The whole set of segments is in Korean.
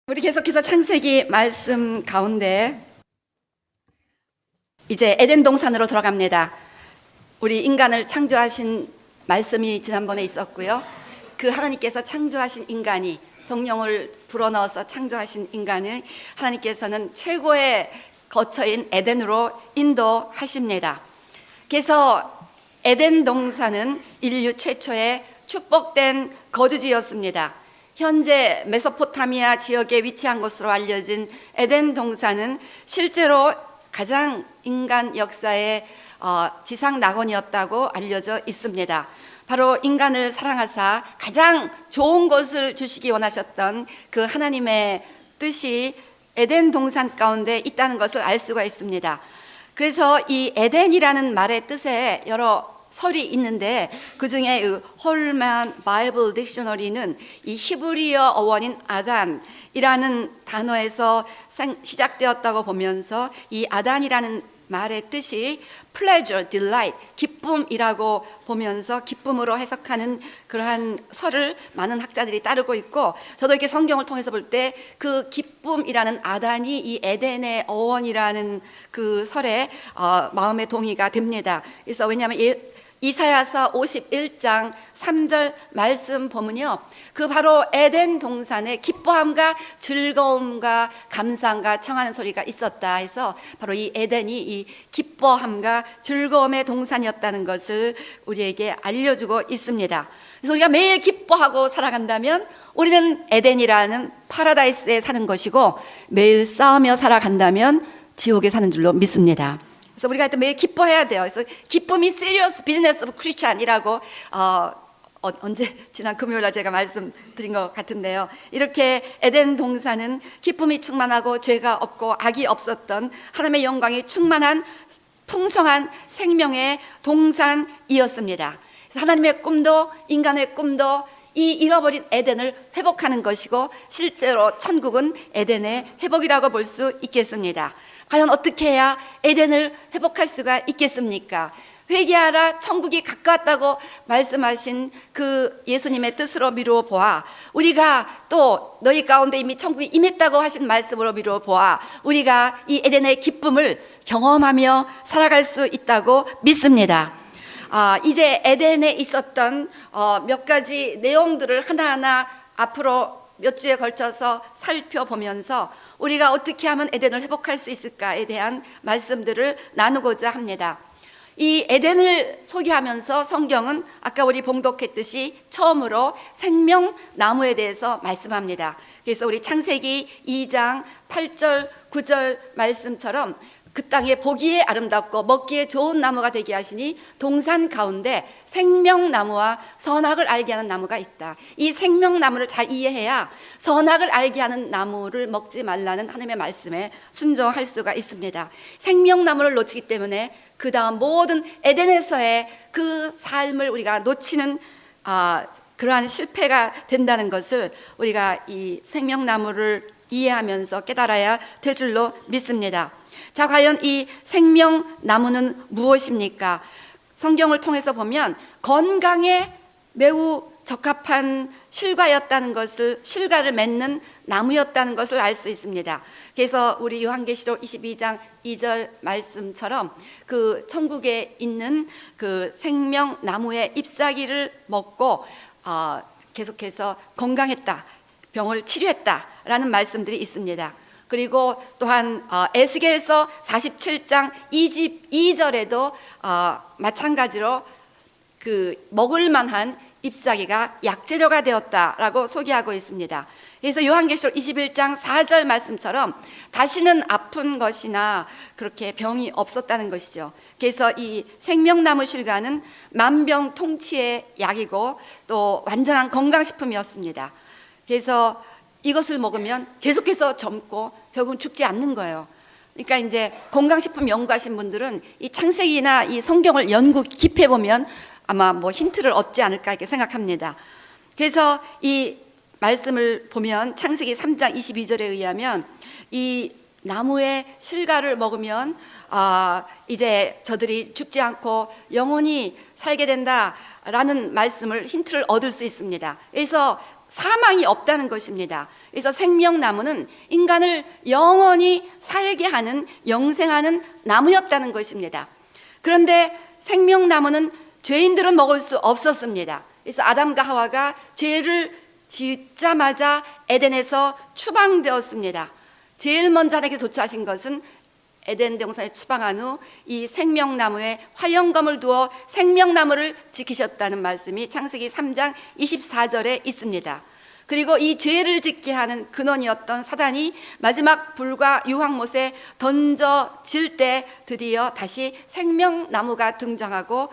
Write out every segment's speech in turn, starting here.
우리 계속해서 창세기 말씀 가운데 이제 에덴 동산으로 들어갑니다. 우리 인간을 창조하신 말씀이 지난번에 있었고요. 그 하나님께서 창조하신 인간이 성령을 불어넣어서 창조하신 인간을 하나님께서는 최고의 거처인 에덴으로 인도하십니다. 그래서 에덴 동산은 인류 최초의 축복된 거주지였습니다. 현재 메소포타미아 지역에 위치한 것으로 알려진 에덴 동산은 실제로 가장 인간 역사의 지상 낙원이었다고 알려져 있습니다. 바로 인간을 사랑하사 가장 좋은 것을 주시기 원하셨던 그 하나님의 뜻이 에덴 동산 가운데 있다는 것을 알 수가 있습니다. 그래서 이 에덴이라는 말의 뜻에 여러 설이 있는데 그 중에 홀만 바이블 딕셔너리는 이 히브리어 어원인 아단이라는 단어에서 시작되었다고 보면서 이 아단이라는 말의 뜻이 pleasure, delight, 기쁨이라고 보면서 기쁨으로 해석하는 그러한 설을 많은 학자들이 따르고 있고, 저도 이렇게 성경을 통해서 볼 때 그 기쁨이라는 아단이 이 에덴의 어원이라는 그 설에 마음의 동의가 됩니다. 그래서 왜냐하면 이사야서 51장 3절 말씀 보면요, 그 바로 에덴 동산에 기뻐함과 즐거움과 감상과 청하는 소리가 있었다 해서 바로 이 에덴이 이 기뻐함과 즐거움의 동산이었다는 것을 우리에게 알려주고 있습니다. 그래서 우리가 매일 기뻐하고 살아간다면 우리는 에덴이라는 파라다이스에 사는 것이고, 매일 싸우며 살아간다면 지옥에 사는 줄로 믿습니다. 그래서 우리가 매일 기뻐해야 돼요. 그래서 기쁨이 serious business of Christian이라고 언제 지난 금요일날 제가 말씀드린 것 같은데요. 이렇게 에덴 동산은 기쁨이 충만하고 죄가 없고 악이 없었던 하나님의 영광이 충만한 풍성한 생명의 동산이었습니다. 그래서 하나님의 꿈도 인간의 꿈도 이 잃어버린 에덴을 회복하는 것이고, 실제로 천국은 에덴의 회복이라고 볼 수 있겠습니다. 과연 어떻게 해야 에덴을 회복할 수가 있겠습니까? 회개하라, 천국이 가까웠다고 말씀하신 그 예수님의 뜻으로 미루어 보아, 우리가 또 너희 가운데 이미 천국이 임했다고 하신 말씀으로 미루어 보아 우리가 이 에덴의 기쁨을 경험하며 살아갈 수 있다고 믿습니다. 이제 에덴에 있었던 몇 가지 내용들을 하나하나 앞으로 몇 주에 걸쳐서 살펴보면서 우리가 어떻게 하면 에덴을 회복할 수 있을까에 대한 말씀들을 나누고자 합니다. 이 에덴을 소개하면서 성경은 아까 우리 봉독했듯이 처음으로 생명나무에 대해서 말씀합니다. 그래서 우리 창세기 2장 8절 9절 말씀처럼 그 땅에 보기에 아름답고 먹기에 좋은 나무가 되게 하시니 동산 가운데 생명나무와 선악을 알게 하는 나무가 있다. 이 생명나무를 잘 이해해야 선악을 알게 하는 나무를 먹지 말라는 하나님의 말씀에 순종할 수가 있습니다. 생명나무를 놓치기 때문에 그 다음 모든 에덴에서의 그 삶을 우리가 놓치는 그러한 실패가 된다는 것을 우리가 이 생명나무를 이해하면서 깨달아야 될 줄로 믿습니다. 자, 과연 이 생명나무는 무엇입니까? 성경을 통해서 보면 건강에 매우 적합한 실과였다는 것을, 실과를 맺는 나무였다는 것을 알 수 있습니다. 그래서 우리 요한계시록 22장 2절 말씀처럼 그 천국에 있는 그 생명나무의 잎사귀를 먹고 계속해서 건강했다, 병을 치료했다라는 말씀들이 있습니다. 그리고 또한 에스겔서 47장 2절에도 마찬가지로 그 먹을 만한 잎사귀가 약재료가 되었다라고 소개하고 있습니다. 그래서 요한계시록 21장 4절 말씀처럼 다시는 아픈 것이나 그렇게 병이 없었다는 것이죠. 그래서 이 생명나무 실과는 만병통치의 약이고 또 완전한 건강식품이었습니다. 그래서 이것을 먹으면 계속해서 젊고 결국은 죽지 않는 거예요. 그러니까 이제 건강식품 연구하신 분들은 이 창세기나 이 성경을 연구 깊이 해보면 아마 뭐 힌트를 얻지 않을까 이렇게 생각합니다. 그래서 이 말씀을 보면 창세기 3장 22절에 의하면 이 나무의 실과를 먹으면 이제 저들이 죽지 않고 영원히 살게 된다라는 말씀을 힌트를 얻을 수 있습니다. 그래서 사망이 없다는 것입니다. 그래서 생명나무는 인간을 영원히 살게 하는 영생하는 나무였다는 것입니다. 그런데 생명나무는 죄인들은 먹을 수 없었습니다. 그래서 아담과 하와가 죄를 짓자마자 에덴에서 추방되었습니다. 제일 먼저 하나님께 조처하신 것은 에덴 동산에 추방한 후 이 생명나무에 화영검을 두어 생명나무를 지키셨다는 말씀이 창세기 3장 24절에 있습니다. 그리고 이 죄를 짓게 하는 근원이었던 사단이 마지막 불과 유황못에 던져질 때 드디어 다시 생명나무가 등장하고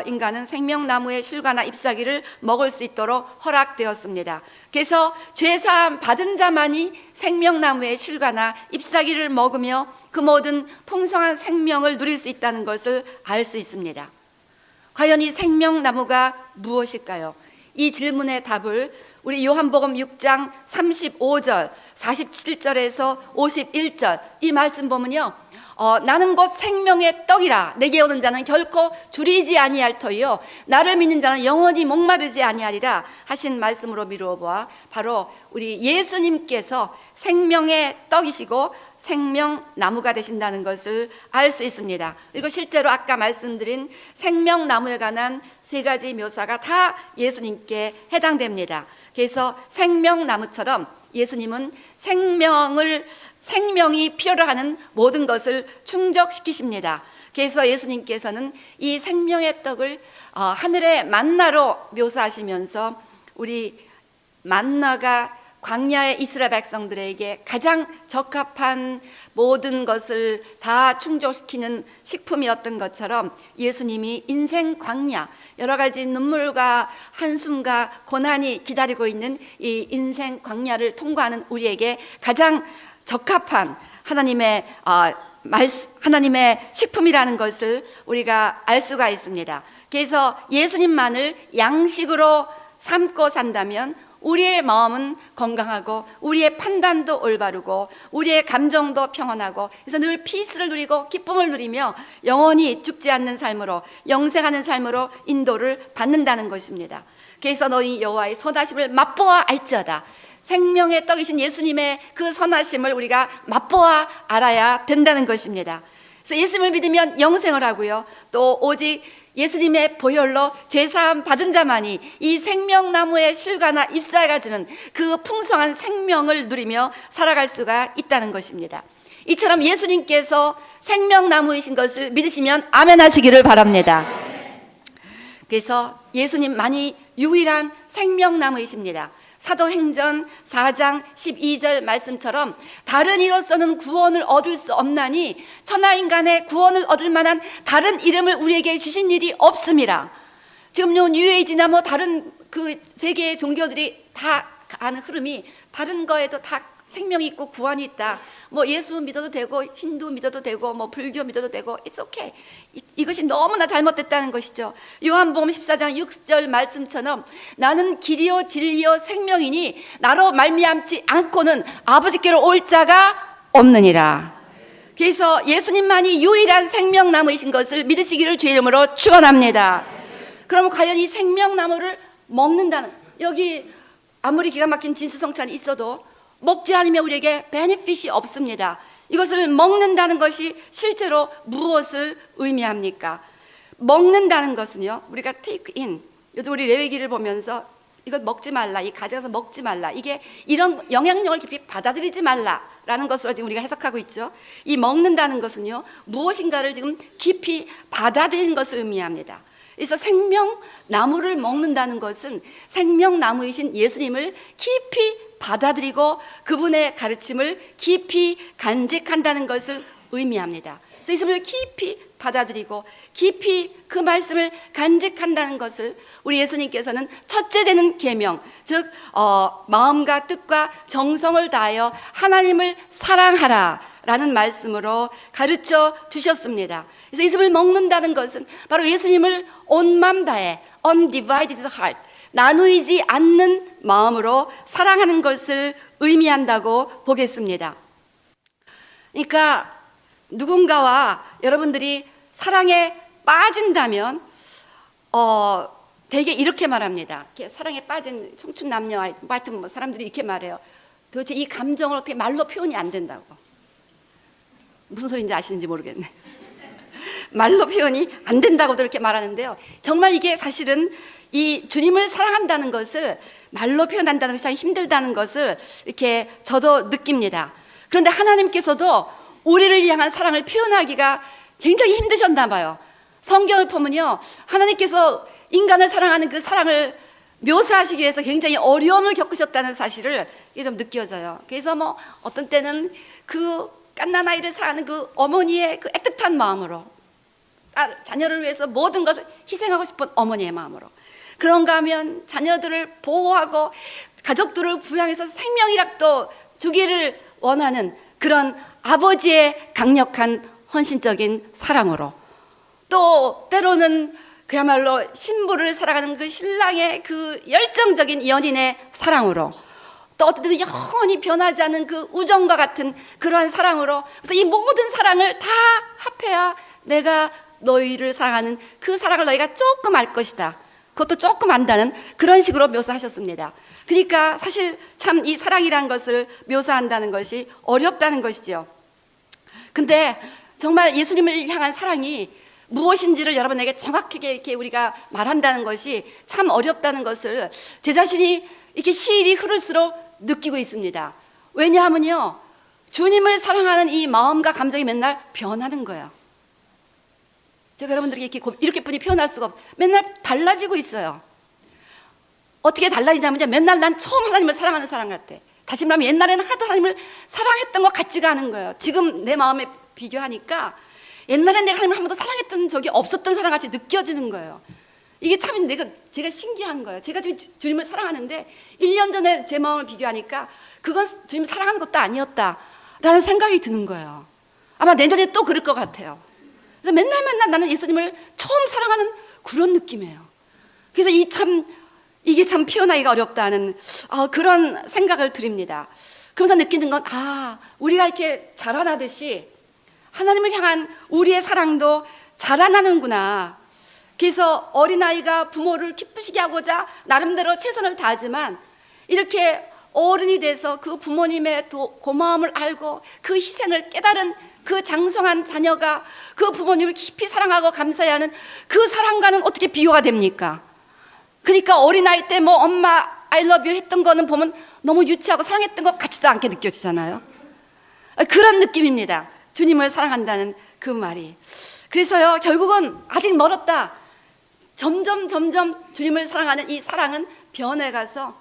인간은 생명나무의 실과나 잎사귀를 먹을 수 있도록 허락되었습니다. 그래서 죄사함 받은 자만이 생명나무의 실과나 잎사귀를 먹으며 그 모든 풍성한 생명을 누릴 수 있다는 것을 알 수 있습니다. 과연 이 생명나무가 무엇일까요? 이 질문의 답을 우리 요한복음 6장 35절, 47절에서 51절 이 말씀 보면요, 나는 곧 생명의 떡이라. 내게 오는 자는 결코 줄이지 아니할 터이요 나를 믿는 자는 영원히 목마르지 아니하리라 하신 말씀으로 미루어 보아 바로 우리 예수님께서 생명의 떡이시고 생명나무가 되신다는 것을 알 수 있습니다. 그리고 실제로 아까 말씀드린 생명나무에 관한 세 가지 묘사가 다 예수님께 해당됩니다. 그래서 생명나무처럼 예수님은 생명이 필요로 하는 모든 것을 충족시키십니다. 그래서 예수님께서는 이 생명의 떡을 하늘의 만나로 묘사하시면서 우리 만나가 광야의 이스라엘 백성들에게 가장 적합한 모든 것을 다 충족시키는 식품이었던 것처럼 예수님이 인생 광야, 여러 가지 눈물과 한숨과 고난이 기다리고 있는 이 인생 광야를 통과하는 우리에게 가장 적합한 하나님의 식품이라는 것을 우리가 알 수가 있습니다. 그래서 예수님만을 양식으로 삼고 산다면 우리의 마음은 건강하고 우리의 판단도 올바르고 우리의 감정도 평온하고 그래서 늘 피스를 누리고 기쁨을 누리며 영원히 죽지 않는 삶으로 영생하는 삶으로 인도를 받는다는 것입니다. 그래서 너희 여호와의 선하심을 맛보아 알지어다. 생명의 떡이신 예수님의 그 선하심을 우리가 맛보아 알아야 된다는 것입니다. 그래서 예수님을 믿으면 영생을 하고요, 또 오직 예수님의 보혈로 죄사함 받은 자만이 이 생명나무의 실과나 잎사귀가 주는 그 풍성한 생명을 누리며 살아갈 수가 있다는 것입니다. 이처럼 예수님께서 생명나무이신 것을 믿으시면 아멘 하시기를 바랍니다. 그래서 예수님만이 유일한 생명나무이십니다. 사도행전 4장 12절 말씀처럼 다른 이로서는 구원을 얻을 수 없나니 천하인간의 구원을 얻을 만한 다른 이름을 우리에게 주신 일이 없습니다. 지금요 뉴에이지나 뭐 다른 그 세계의 종교들이 다 가는 흐름이 다른 거에도 다 생명이 있고 구원이 있다. 뭐 예수 믿어도 되고 힌두 믿어도 되고 뭐 불교 믿어도 되고 it's okay. 이것이 너무나 잘못됐다는 것이죠. 요한복음 14장 6절 말씀처럼 나는 길이요 진리요 생명이니 나로 말미암지 않고는 아버지께로 올 자가 없느니라. 그래서 예수님만이 유일한 생명나무이신 것을 믿으시기를 주의 이름으로 축원합니다. 그럼 과연 이 생명나무를 먹는다는, 여기 아무리 기가 막힌 진수성찬이 있어도 먹지 않으면 우리에게 베네핏이 없습니다. 이것을 먹는다는 것이 실제로 무엇을 의미합니까? 먹는다는 것은요, 우리가 take in, 요즘 우리 레위기를 보면서 이것 먹지 말라, 이 가져가서 먹지 말라, 이게 이런 영향력을 깊이 받아들이지 말라라는 것으로 지금 우리가 해석하고 있죠. 이 먹는다는 것은요, 무엇인가를 지금 깊이 받아들이는 것을 의미합니다. 그래서 생명나무를 먹는다는 것은 생명나무이신 예수님을 깊이 받아들이고 그분의 가르침을 깊이 간직한다는 것을 의미합니다. 그래서 예수님을 깊이 받아들이고 깊이 그 말씀을 간직한다는 것을 우리 예수님께서는 첫째 되는 계명, 즉 마음과 뜻과 정성을 다하여 하나님을 사랑하라 라는 말씀으로 가르쳐 주셨습니다. 그래서 예수님을 먹는다는 것은 바로 예수님을 온 마음 다해 undivided heart, 나누이지 않는 마음으로 사랑하는 것을 의미한다고 보겠습니다. 그러니까 누군가와 여러분들이 사랑에 빠진다면 대개 이렇게 말합니다. 이렇게 사랑에 빠진 청춘 남녀, 하여튼 뭐 사람들이 이렇게 말해요. 도대체 이 감정을 어떻게 말로 표현이 안 된다고. 무슨 소리인지 아시는지 모르겠네. 말로 표현이 안 된다고도 이렇게 말하는데요. 정말 이게 사실은 이 주님을 사랑한다는 것을 말로 표현한다는 것이 참 힘들다는 것을 이렇게 저도 느낍니다. 그런데 하나님께서도 우리를 향한 사랑을 표현하기가 굉장히 힘드셨나 봐요. 성경을 보면요, 하나님께서 인간을 사랑하는 그 사랑을 묘사하시기 위해서 굉장히 어려움을 겪으셨다는 사실을 이게 좀 느껴져요. 그래서 뭐 어떤 때는 그 갓난 아이를 사랑하는 그 어머니의 그 애틋한 마음으로, 자녀를 위해서 모든 것을 희생하고 싶은 어머니의 마음으로, 그런가 하면 자녀들을 보호하고 가족들을 부양해서 생명이라도 주기를 원하는 그런 아버지의 강력한 헌신적인 사랑으로, 또 때로는 그야말로 신부를 사랑하는 그 신랑의 그 열정적인 연인의 사랑으로, 또 어떤 때는 영원히 변하지 않는 그 우정과 같은 그러한 사랑으로, 그래서 이 모든 사랑을 다 합해야 내가 너희를 사랑하는 그 사랑을 너희가 조금 알 것이다, 그것도 조금 안다는 그런 식으로 묘사하셨습니다. 그러니까 사실 참 이 사랑이란 것을 묘사한다는 것이 어렵다는 것이죠. 근데 정말 예수님을 향한 사랑이 무엇인지를 여러분에게 정확하게 이렇게 우리가 말한다는 것이 참 어렵다는 것을 제 자신이 이렇게 시일이 흐를수록 느끼고 있습니다. 왜냐하면요, 주님을 사랑하는 이 마음과 감정이 맨날 변하는 거예요. 제가 여러분들에게 이렇게 뿐이 표현할 수가 없어요. 맨날 달라지고 있어요. 어떻게 달라지냐면요, 맨날 난 처음 하나님을 사랑하는 사람 같아. 다시 말하면 옛날에는 하나도 하나님을 사랑했던 것 같지가 않은 거예요. 지금 내 마음에 비교하니까 옛날엔 내가 하나님을 한 번도 사랑했던 적이 없었던 사람 같이 느껴지는 거예요. 이게 참 제가 신기한 거예요. 제가 지금 주님을 사랑하는데 1년 전에 제 마음을 비교하니까 그건 주님 사랑하는 것도 아니었다라는 생각이 드는 거예요. 아마 내년에 또 그럴 것 같아요. 그래서 맨날 나는 예수님을 처음 사랑하는 그런 느낌이에요. 그래서 이게 참 표현하기가 어렵다는 그런 생각을 드립니다. 그러면서 느끼는 건 우리가 이렇게 자라나듯이 하나님을 향한 우리의 사랑도 자라나는구나. 그래서 어린아이가 부모를 기쁘시게 하고자 나름대로 최선을 다하지만 이렇게 어른이 돼서 그 부모님의 고마움을 알고 그 희생을 깨달은 그 장성한 자녀가 그 부모님을 깊이 사랑하고 감사해야 하는 그 사랑과는 어떻게 비교가 됩니까? 그러니까 어린아이 때 뭐 엄마 I love you 했던 거는 보면 너무 유치하고 사랑했던 것 같지도 않게 느껴지잖아요. 그런 느낌입니다. 주님을 사랑한다는 그 말이. 그래서요, 결국은 아직 멀었다. 점점 주님을 사랑하는 이 사랑은 변해가서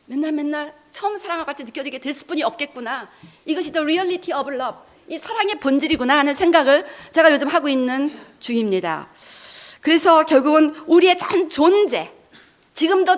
맨날 처음 사랑과 같이 느껴지게 될 수뿐이 없겠구나. 이것이 the reality of love, 이 사랑의 본질이구나 하는 생각을 제가 요즘 하고 있는 중입니다. 그래서 결국은 우리의 전 존재, 지금도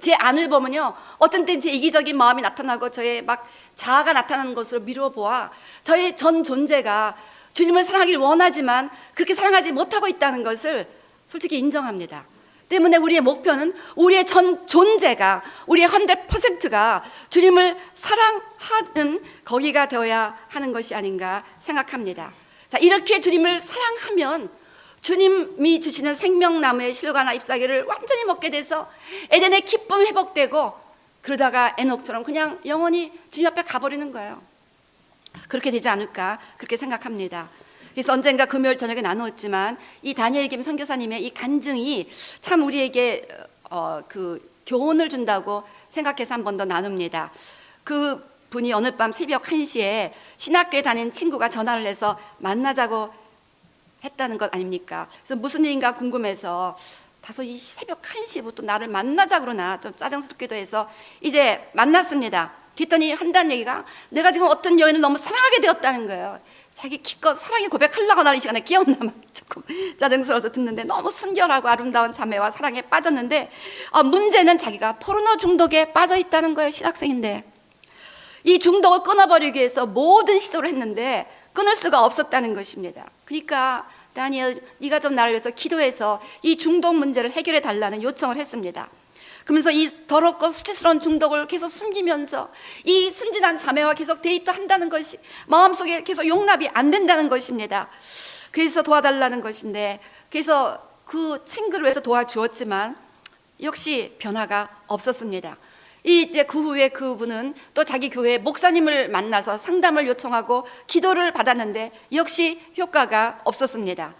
제 안을 보면요, 어떤 땐 제 이기적인 마음이 나타나고 저의 막 자아가 나타나는 것으로 미뤄보아 저의 전 존재가 주님을 사랑하기를 원하지만 그렇게 사랑하지 못하고 있다는 것을 솔직히 인정합니다. 때문에 우리의 목표는 우리의 전 존재가, 우리의 100%가 주님을 사랑하는 거기가 되어야 하는 것이 아닌가 생각합니다. 자, 이렇게 주님을 사랑하면 주님이 주시는 생명나무의 실과나 잎사귀를 완전히 먹게 돼서 에덴의 기쁨이 회복되고, 그러다가 에녹처럼 그냥 영원히 주님 앞에 가버리는 거예요. 그렇게 되지 않을까 그렇게 생각합니다. 그래서 언젠가 금요일 저녁에 나누었지만 이 다니엘 김 선교사님의 이 간증이 참 우리에게 그 교훈을 준다고 생각해서 한 번 더 나눕니다. 그 분이 어느 밤 새벽 1시에 신학교에 다니는 친구가 전화를 해서 만나자고 했다는 것 아닙니까? 그래서 무슨 일인가 궁금해서 다소 이 새벽 1시부터 나를 만나자 그러나 좀 짜증스럽기도 해서 이제 만났습니다. 그랬더니 한다는 얘기가 내가 지금 어떤 여인을 너무 사랑하게 되었다는 거예요. 자기 기껏 사랑의 고백하려고 나를 이 시간에 끼웠나 막 조금 짜증스러워서 듣는데, 너무 순결하고 아름다운 자매와 사랑에 빠졌는데 문제는 자기가 포르노 중독에 빠져 있다는 거예요. 신학생인데 이 중독을 끊어버리기 위해서 모든 시도를 했는데 끊을 수가 없었다는 것입니다. 그러니까 다니엘, 네가 좀 나를 위해서 기도해서 이 중독 문제를 해결해 달라는 요청을 했습니다. 그러면서 이 더럽고 수치스러운 중독을 계속 숨기면서 이 순진한 자매와 계속 데이트한다는 것이 마음속에 계속 용납이 안 된다는 것입니다. 그래서 도와달라는 것인데, 그래서 그 친구를 위해서 도와주었지만 역시 변화가 없었습니다. 이제 그 후에 그분은 또 자기 교회 목사님을 만나서 상담을 요청하고 기도를 받았는데 역시 효과가 없었습니다.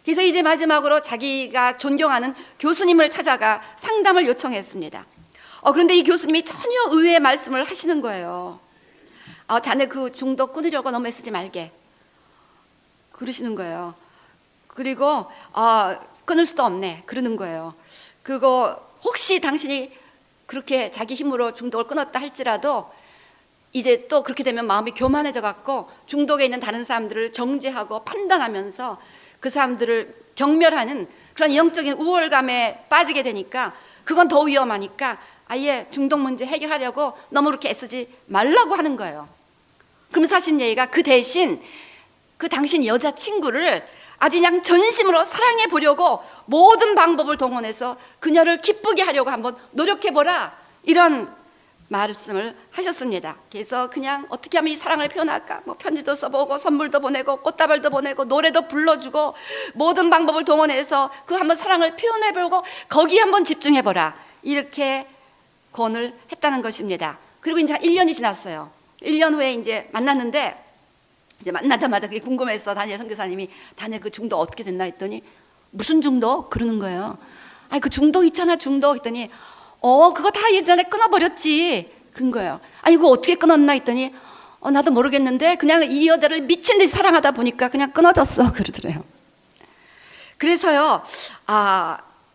그래서 이제 마지막으로 자기가 존경하는 교수님을 찾아가 상담을 요청했습니다. 그런데 이 교수님이 전혀 의외의 말씀을 하시는 거예요. 자네 그 중독 끊으려고 너무 애쓰지 말게 그러시는 거예요. 그리고 끊을 수도 없네 그러는 거예요. 그리고 혹시 당신이 그렇게 자기 힘으로 중독을 끊었다 할지라도 이제 또 그렇게 되면 마음이 교만해져 갖고 중독에 있는 다른 사람들을 정죄하고 판단하면서 그 사람들을 경멸하는 그런 영적인 우월감에 빠지게 되니까 그건 더 위험하니까 아예 중독 문제 해결하려고 너무 그렇게 애쓰지 말라고 하는 거예요. 그러면서 하신 얘기가 그 대신 그 당신 여자친구를 아주 그냥 전심으로 사랑해 보려고 모든 방법을 동원해서 그녀를 기쁘게 하려고 한번 노력해보라 이런 말씀을 하셨습니다. 그래서 그냥 어떻게 하면 이 사랑을 표현할까? 편지도 써보고 선물도 보내고 꽃다발도 보내고 노래도 불러주고 모든 방법을 동원해서 그 한번 사랑을 표현해보고 거기에 한번 집중해보라 이렇게 권을 했다는 것입니다. 그리고 이제 1년이 지났어요. 1년 후에 이제 만났는데 이제 만나자마자 그게 궁금해서 다니엘 선교사님이 다니엘 그 중독 어떻게 됐나 했더니 무슨 중독? 그러는 거예요. 아니 그 중독 있잖아 중독 했더니 그거 다 예전에 끊어버렸지 그런 거예요. 아니 이거 어떻게 끊었나 했더니 나도 모르겠는데 그냥 이 여자를 미친 듯이 사랑하다 보니까 그냥 끊어졌어 그러더래요. 그래서요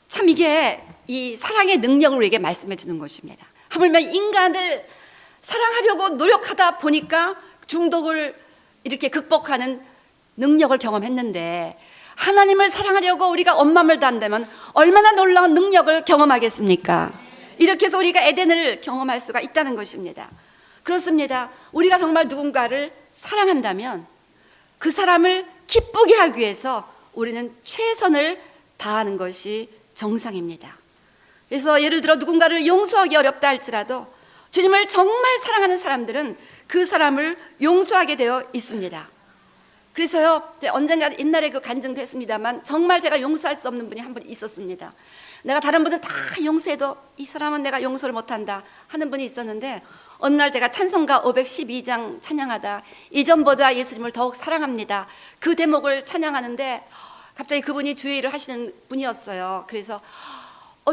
참 이게 이 사랑의 능력을 우리에게 말씀해 주는 것입니다. 하물며 인간을 사랑하려고 노력하다 보니까 중독을 이렇게 극복하는 능력을 경험했는데 하나님을 사랑하려고 우리가 온 마음을 다한다면 얼마나 놀라운 능력을 경험하겠습니까? 이렇게 해서 우리가 에덴을 경험할 수가 있다는 것입니다. 그렇습니다. 우리가 정말 누군가를 사랑한다면 그 사람을 기쁘게 하기 위해서 우리는 최선을 다하는 것이 정상입니다. 그래서 예를 들어 누군가를 용서하기 어렵다 할지라도 주님을 정말 사랑하는 사람들은 그 사람을 용서하게 되어 있습니다. 그래서요 언젠가 옛날에 그 간증도 했습니다만 정말 제가 용서할 수 없는 분이 한 분 있었습니다. 내가 다른 분은 다 용서해도 이 사람은 내가 용서를 못한다 하는 분이 있었는데 어느 날 제가 찬송가 512장 찬양하다 이전보다 예수님을 더욱 사랑합니다 그 대목을 찬양하는데 갑자기 그분이 주의 일을 하시는 분이었어요. 그래서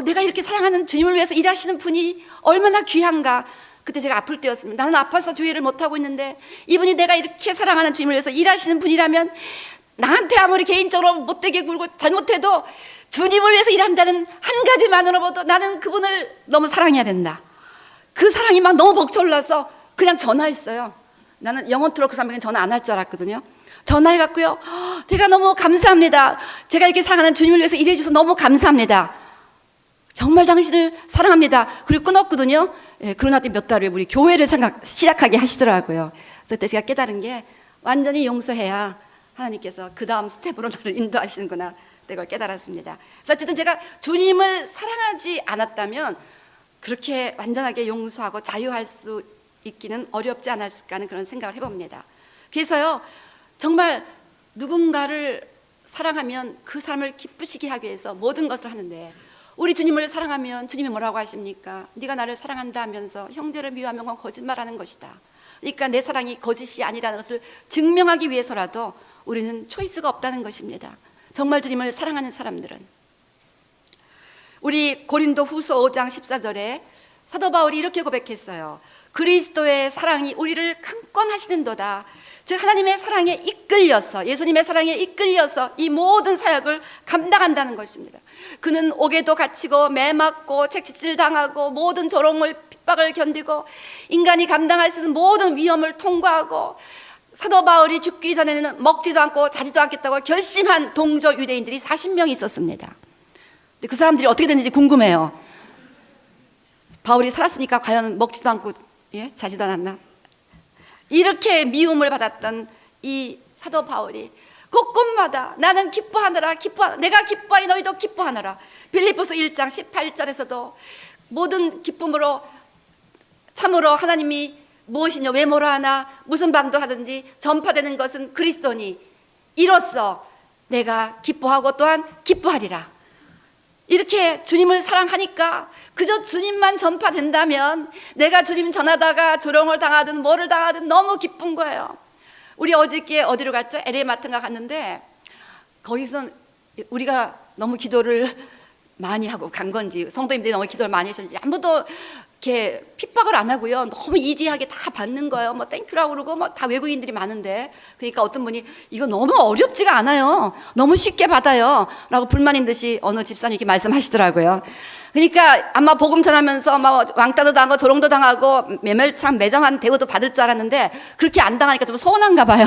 내가 이렇게 사랑하는 주님을 위해서 일하시는 분이 얼마나 귀한가. 그때 제가 아플 때였습니다. 나는 아파서 주의를 못하고 있는데 이분이 내가 이렇게 사랑하는 주님을 위해서 일하시는 분이라면 나한테 아무리 개인적으로 못되게 굴고 잘못해도 주님을 위해서 일한다는 한 가지만으로도 나는 그분을 너무 사랑해야 된다. 그 사랑이 막 너무 벅차올라서 그냥 전화했어요. 나는 영어트로 그 사람에게 전화 안 할 줄 알았거든요. 전화해갖고요 제가 너무 감사합니다. 제가 이렇게 사랑하는 주님을 위해서 일해 주셔서 너무 감사합니다. 정말 당신을 사랑합니다. 그리고 끊었거든요. 그러나 몇 달 후에 우리 교회를 시작하게 하시더라고요. 그때 제가 깨달은 게 완전히 용서해야 하나님께서 그 다음 스텝으로 나를 인도하시는구나 그걸 깨달았습니다. 그래서 어쨌든 제가 주님을 사랑하지 않았다면 그렇게 완전하게 용서하고 자유할 수 있기는 어렵지 않았을까 하는 그런 생각을 해봅니다. 그래서요 정말 누군가를 사랑하면 그 사람을 기쁘시게 하기 위해서 모든 것을 하는데 우리 주님을 사랑하면 주님이 뭐라고 하십니까? 네가 나를 사랑한다 하면서 형제를 미워하면 그건 거짓말하는 것이다. 그러니까 내 사랑이 거짓이 아니라는 것을 증명하기 위해서라도 우리는 초이스가 없다는 것입니다. 정말 주님을 사랑하는 사람들은 우리 고린도 후서 5장 14절에 사도 바울이 이렇게 고백했어요. 그리스도의 사랑이 우리를 강권하시는도다. 즉 하나님의 사랑에 이끌려서 예수님의 사랑에 이끌려서 이 모든 사역을 감당한다는 것입니다. 그는 옥에도 갇히고 매 맞고 채찍질 당하고 모든 조롱을 핍박을 견디고 인간이 감당할 수 있는 모든 위험을 통과하고 사도 바울이 죽기 전에는 먹지도 않고 자지도 않겠다고 결심한 동조 유대인들이 40명이 있었습니다. 근데 그 사람들이 어떻게 됐는지 궁금해요. 바울이 살았으니까 과연 먹지도 않고 자지도 않았나? 이렇게 미움을 받았던 이 사도 바울이 곳곳마다 나는 기뻐하느라 내가 기뻐하니 너희도 기뻐하느라 빌립보서 1장 18절에서도 모든 기쁨으로 참으로 하나님이 무엇이냐 외모로 하나 무슨 방도를 하든지 전파되는 것은 그리스도니 이로써 내가 기뻐하고 또한 기뻐하리라 이렇게 주님을 사랑하니까 그저 주님만 전파된다면 내가 주님 전하다가 조롱을 당하든 뭐를 당하든 너무 기쁜 거예요. 우리 어저께 어디로 갔죠? LA 마트인가 갔는데 거기서 우리가 너무 기도를 많이 하고 간 건지 성도님들이 너무 기도를 많이 하셨는지 아무도 이렇게 핍박을 안 하고요. 너무 이지하게 다 받는 거예요. 뭐 땡큐라고 그러고 뭐 다 외국인들이 많은데, 그러니까 어떤 분이 이거 너무 어렵지가 않아요. 너무 쉽게 받아요. 라고 불만인 듯이 어느 집사님이 말씀하시더라고요. 그러니까 아마 복음 전하면서 막 왕따도 당하고 조롱도 당하고 매멸참 매정한 대우도 받을 줄 알았는데 그렇게 안 당하니까 좀 서운한가 봐요.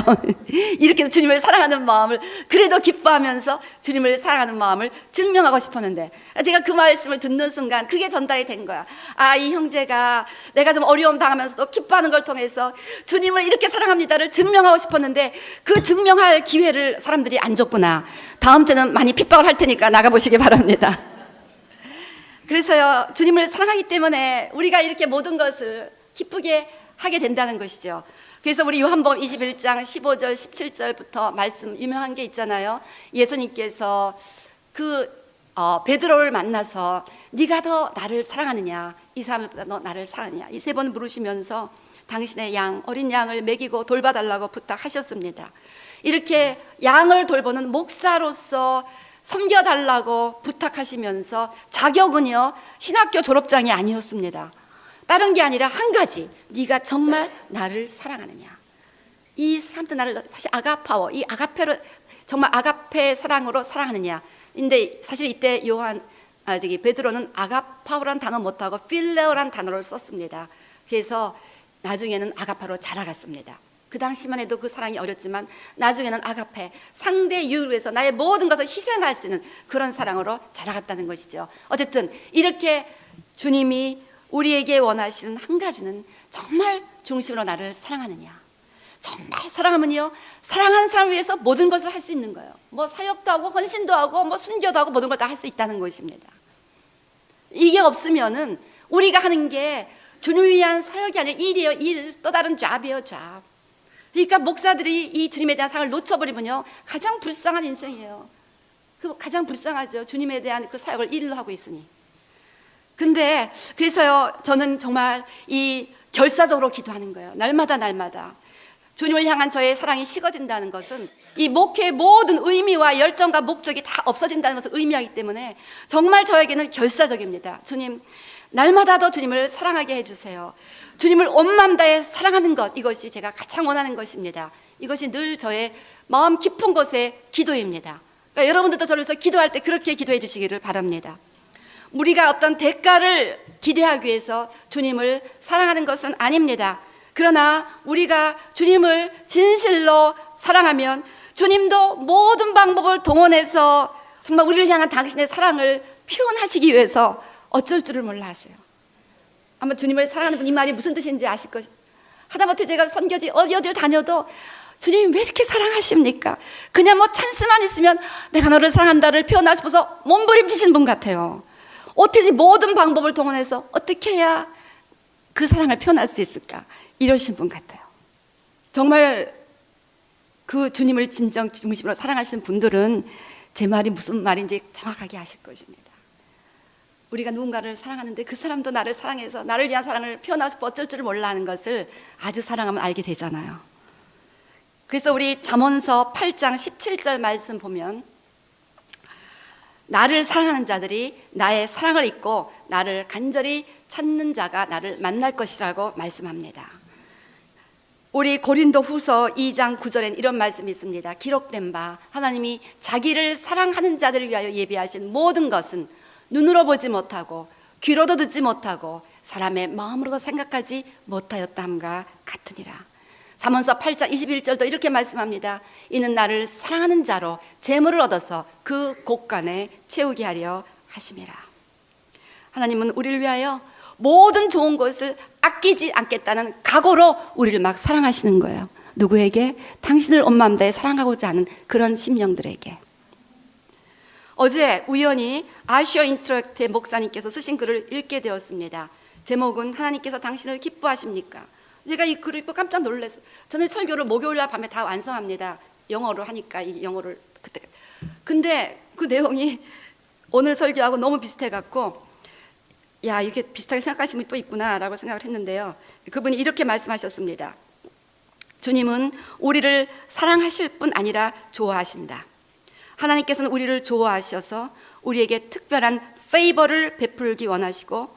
이렇게 주님을 사랑하는 마음을 그래도 기뻐하면서 주님을 사랑하는 마음을 증명하고 싶었는데, 제가 그 말씀을 듣는 순간 그게 전달이 된 거야. 아, 이 형제가 내가 좀 어려움 당하면서도 기뻐하는 걸 통해서 주님을 이렇게 사랑합니다를 증명하고 싶었는데 그 증명할 기회를 사람들이 안 줬구나. 다음 때는 많이 핍박을 할 테니까 나가보시기 바랍니다. 그래서요, 주님을 사랑하기 때문에 우리가 이렇게 모든 것을 기쁘게 하게 된다는 것이죠. 그래서 우리 요한복음 21장 15절 17절부터 말씀 유명한 게 있잖아요. 예수님께서 베드로를 만나서 네가 더 나를 사랑하느냐, 이 사람보다 너 나를 사랑하느냐, 이 세 번 물으시면서 당신의 어린 양을 먹이고 돌봐달라고 부탁하셨습니다. 이렇게 양을 돌보는 목사로서 섬겨달라고 부탁하시면서 자격은요, 신학교 졸업장이 아니었습니다. 다른 게 아니라 한 가지, 네가 정말 나를 사랑하느냐. 이 사람도 나를 사실 아가파워, 이 아가페로 정말 아가페 사랑으로 사랑하느냐. 근데 사실 이때 베드로는 아가파오란 단어 못하고 필레오란 단어를 썼습니다. 그래서 나중에는 아가파로 자라갔습니다. 그 당시만 해도 그 사랑이 어렸지만 나중에는 아가페, 상대 이유를 위해서 나의 모든 것을 희생할 수 있는 그런 사랑으로 자라갔다는 것이죠. 어쨌든 이렇게 주님이 우리에게 원하시는 한 가지는 정말 중심으로 나를 사랑하느냐. 정말 사랑하면요, 사랑하는 사람을 위해서 모든 것을 할 수 있는 거예요. 뭐 사역도 하고 헌신도 하고 뭐 순교도 하고 모든 걸 다 할 수 있다는 것입니다. 이게 없으면은 우리가 하는 게 주님을 위한 사역이 아니라 일이에요. 일, 또 다른 잡이에요. 잡. 그러니까 목사들이 이 주님에 대한 사랑을 놓쳐버리면요, 가장 불쌍한 인생이에요. 가장 불쌍하죠. 주님에 대한 그 사역을 일로 하고 있으니. 근데 그래서요, 저는 정말 이 결사적으로 기도하는 거예요. 날마다 주님을 향한 저의 사랑이 식어진다는 것은 이 목회의 모든 의미와 열정과 목적이 다 없어진다는 것을 의미하기 때문에 정말 저에게는 결사적입니다. 주님, 날마다 더 주님을 사랑하게 해주세요. 주님을 온 마음 다해 사랑하는 것, 이것이 제가 가장 원하는 것입니다. 이것이 늘 저의 마음 깊은 곳의 기도입니다. 그러니까 여러분들도 저를 위해서 기도할 때 그렇게 기도해 주시기를 바랍니다. 우리가 어떤 대가를 기대하기 위해서 주님을 사랑하는 것은 아닙니다. 그러나 우리가 주님을 진실로 사랑하면 주님도 모든 방법을 동원해서 정말 우리를 향한 당신의 사랑을 표현하시기 위해서 어쩔 줄을 몰라 하세요. 아마 주님을 사랑하는 분 이 말이 무슨 뜻인지 아실 것이. 하다못해 제가 선교지 어디를 다녀도 주님이 왜 이렇게 사랑하십니까? 그냥 뭐 찬스만 있으면 내가 너를 사랑한다를 표현하시고서 몸부림치시는 분 같아요. 어떻게 모든 방법을 동원해서 어떻게 해야 그 사랑을 표현할 수 있을까? 이러신 분 같아요. 정말 그 주님을 진정 중심으로 사랑하시는 분들은 제 말이 무슨 말인지 정확하게 아실 것입니다. 우리가 누군가를 사랑하는데 그 사람도 나를 사랑해서 나를 위한 사랑을 표현하고 싶어 어쩔 줄을 몰라 하는 것을 아주 사랑하면 알게 되잖아요. 그래서 우리 잠언서 8장 17절 말씀 보면 나를 사랑하는 자들이 나의 사랑을 잊고 나를 간절히 찾는 자가 나를 만날 것이라고 말씀합니다. 우리 고린도 후서 2장 9절엔 이런 말씀이 있습니다. 기록된 바 하나님이 자기를 사랑하는 자들을 위하여 예비하신 모든 것은 눈으로 보지 못하고 귀로도 듣지 못하고 사람의 마음으로도 생각하지 못하였다함과 같으니라. 잠언서 8장 21절도 이렇게 말씀합니다. 이는 나를 사랑하는 자로 재물을 얻어서 그 곳간에 채우게 하려 하심이라. 하나님은 우리를 위하여 모든 좋은 것을 아끼지 않겠다는 각오로 우리를 막 사랑하시는 거예요. 누구에게? 당신을 온 마음 다해 사랑하고자 하는 그런 심령들에게. 어제 우연히 아시아 인터랙트의 목사님께서 쓰신 글을 읽게 되었습니다. 제목은 하나님께서 당신을 기뻐하십니까? 제가 이 글을 읽고 깜짝 놀랐어요. 저는 설교를 목요일날 밤에 다 완성합니다. 영어로 하니까 이 영어를 그때. 근데 그 내용이 오늘 설교하고 너무 비슷해갖고 야, 이렇게 비슷하게 생각하시는 분이 또 있구나라고 생각을 했는데요. 그분이 이렇게 말씀하셨습니다. 주님은 우리를 사랑하실 뿐 아니라 좋아하신다. 하나님께서는 우리를 좋아하셔서 우리에게 특별한 페이버를 베풀기 원하시고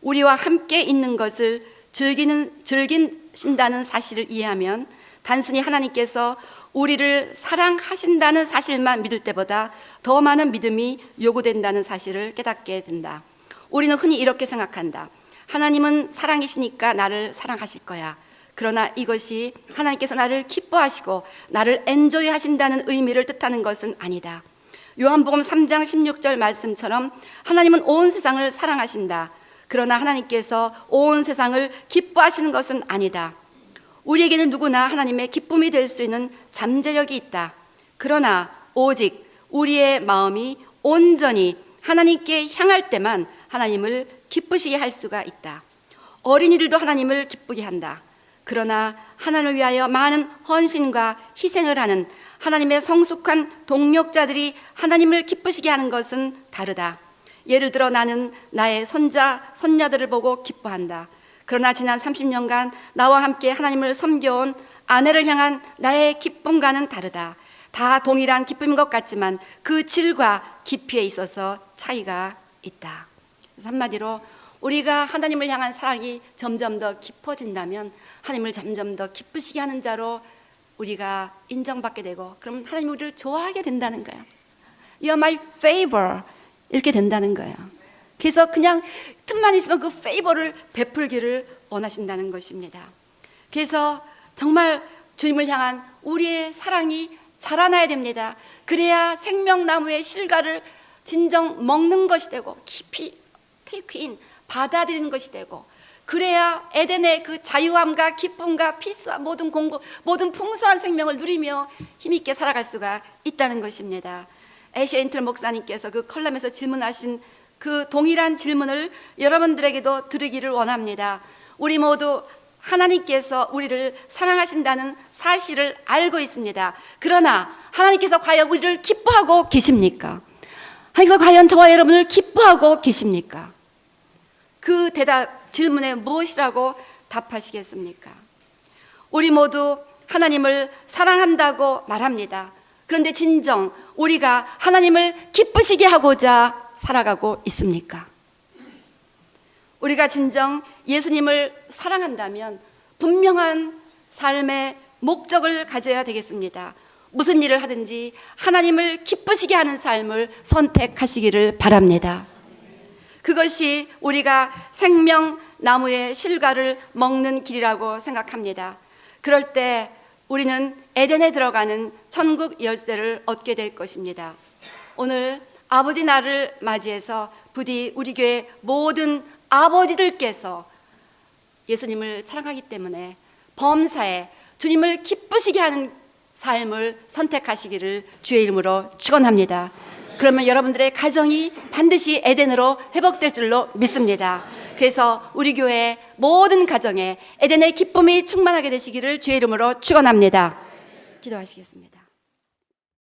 우리와 함께 있는 것을 즐기신다는 사실을 이해하면 단순히 하나님께서 우리를 사랑하신다는 사실만 믿을 때보다 더 많은 믿음이 요구된다는 사실을 깨닫게 된다. 우리는 흔히 이렇게 생각한다. 하나님은 사랑이시니까 나를 사랑하실 거야. 그러나 이것이 하나님께서 나를 기뻐하시고 나를 엔조이 하신다는 의미를 뜻하는 것은 아니다. 요한복음 3장 16절 말씀처럼 하나님은 온 세상을 사랑하신다. 그러나 하나님께서 온 세상을 기뻐하시는 것은 아니다. 우리에게는 누구나 하나님의 기쁨이 될 수 있는 잠재력이 있다. 그러나 오직 우리의 마음이 온전히 하나님께 향할 때만 하나님을 기쁘시게 할 수가 있다. 어린이들도 하나님을 기쁘게 한다. 그러나 하나님을 위하여 많은 헌신과 희생을 하는 하나님의 성숙한 동력자들이 하나님을 기쁘시게 하는 것은 다르다. 예를 들어 나는 나의 손자, 손녀들을 보고 기뻐한다. 그러나 지난 30년간 나와 함께 하나님을 섬겨온 아내를 향한 나의 기쁨과는 다르다. 다 동일한 기쁨인 것 같지만 그 질과 깊이에 있어서 차이가 있다. 그래서 한마디로 우리가 하나님을 향한 사랑이 점점 더 깊어진다면 하나님을 점점 더 기쁘시게 하는 자로 우리가 인정받게 되고 그럼 하나님이 우리를 좋아하게 된다는 거야. You are my favor 이렇게 된다는 거예요. 그래서 그냥 틈만 있으면 그 페이버를 베풀기를 원하신다는 것입니다. 그래서 정말 주님을 향한 우리의 사랑이 자라나야 됩니다. 그래야 생명나무의 실과를 진정 먹는 것이 되고 깊이 take in 받아들이는 것이 되고 그래야 에덴의 그 자유함과 기쁨과 피스와 모든 공고 모든 풍성한 생명을 누리며 힘있게 살아갈 수가 있다는 것입니다. 애쉬 엔틀 목사님께서 그 컬럼에서 질문하신 그 동일한 질문을 여러분들에게도 드리기를 원합니다. 우리 모두 하나님께서 우리를 사랑하신다는 사실을 알고 있습니다. 그러나 하나님께서 과연 우리를 기뻐하고 계십니까? 하나님께서 과연 저와 여러분을 기뻐하고 계십니까? 그 질문에 무엇이라고 답하시겠습니까? 우리 모두 하나님을 사랑한다고 말합니다. 그런데 진정 우리가 하나님을 기쁘시게 하고자 살아가고 있습니까? 우리가 진정 예수님을 사랑한다면 분명한 삶의 목적을 가져야 되겠습니다. 무슨 일을 하든지 하나님을 기쁘시게 하는 삶을 선택하시기를 바랍니다. 그것이 우리가 생명나무의 실과를 먹는 길이라고 생각합니다. 그럴 때 우리는 에덴에 들어가는 천국 열쇠를 얻게 될 것입니다. 오늘 아버지 날을 맞이해서 부디 우리 교회 모든 아버지들께서 예수님을 사랑하기 때문에 범사에 주님을 기쁘시게 하는 삶을 선택하시기를 주의 이름으로 축원합니다. 그러면 여러분들의 가정이 반드시 에덴으로 회복될 줄로 믿습니다. 그래서 우리 교회 모든 가정에 에덴의 기쁨이 충만하게 되시기를 주의 이름으로 축원합니다. 기도하시겠습니다.